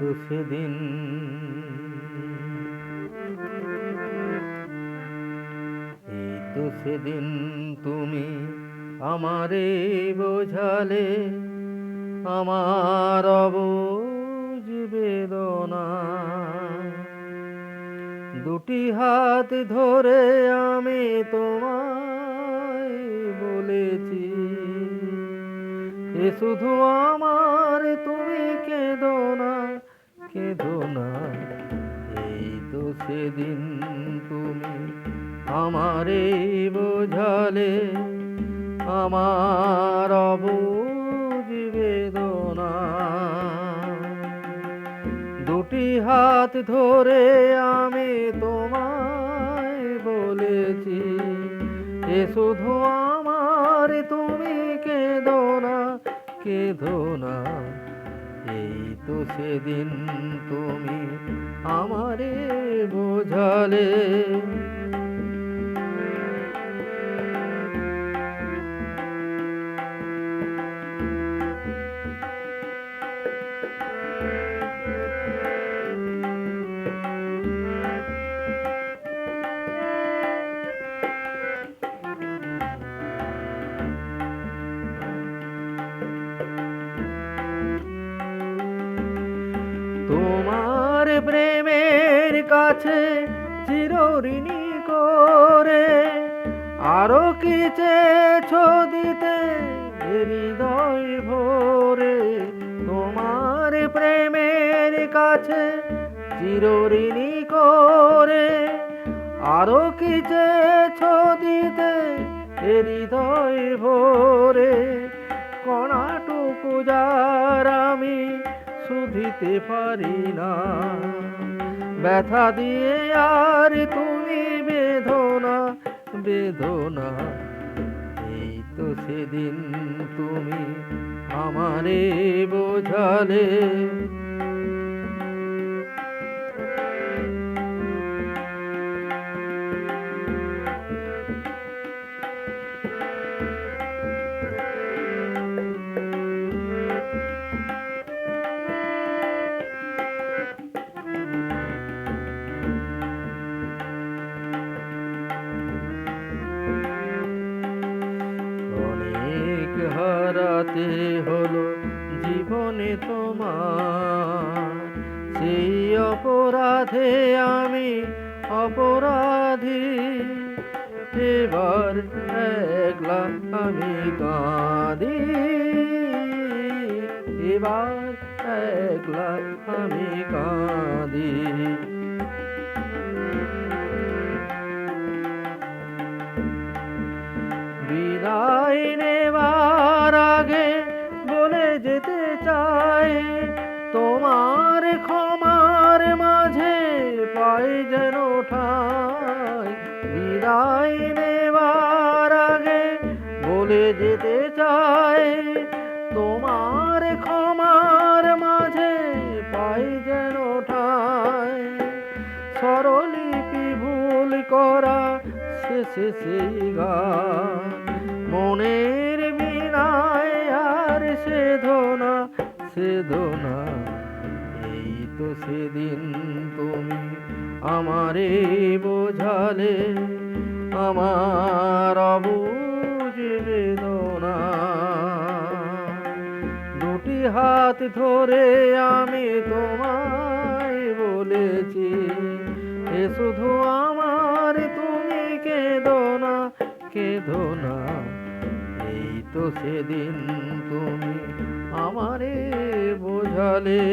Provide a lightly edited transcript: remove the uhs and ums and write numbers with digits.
তো সেদিন এই তো সেদিন তুমি আমারে বোঝালে আমার অবুঝ বেদনা। দুটি হাত ধরে আমি তোমায় বলেছি, এ শুধু আমার, তুমি কেঁদো না, কেঁদো না। এই তো সেদিন তুমি আমারে বোঝালে আমার অবুঝ বেদনা। দুটি হাত ধরে আমি তোমায় বলেছি, এ শুধু আমার, তুমি কেঁদো না, কেঁদো না। এই তো সেদিন তুমি আমারে বোঝালে। তোমার প্রেমের কাছে চিরঋণী করে আরো কি চেয়েছো দিতে হৃদয় ভরে। তোমার প্রেমের কাছে চিরঋণী করে আরো কি চেয়েছো দিতে হৃদয় ভরে। কণাটুকু যার আমি শুধিতে পারি না, ব্যথা দিয়ে আর তুমি বেদনা, বেদনা। এই তো সেদিন তুমি আমারে বোঝালে। হারাতে হলো জীবনে তোমার, সেই অপরাধে আমি অপরাধী। এবার একলা আমি কাঁদি, এবার একলা আমি কাঁদি। বিদায় নেবার আগে বলে যেতে চাই, তোমার ক্ষমার মাঝে পাই যেন ঠাঁই। বিদায় নেবার আগে বলে যেতে চাই, তোমার ক্ষমার মাঝে পাই যেন ঠাঁই। স্বরলিপি ভুল করা শেষে সেই গান, মনের বীণায় আর সেধনা, সেধনা। এই তো সেদিন তুমি আমারে বোঝালে আমার অবুঝ বেদনা। দুটি হাত ধরে আমি তোমায় বলেছি, এ শুধু আমার, তুমি কেঁদো না, কেঁদো না। এই তো সেদিন তুমি আমারে বোঝালে।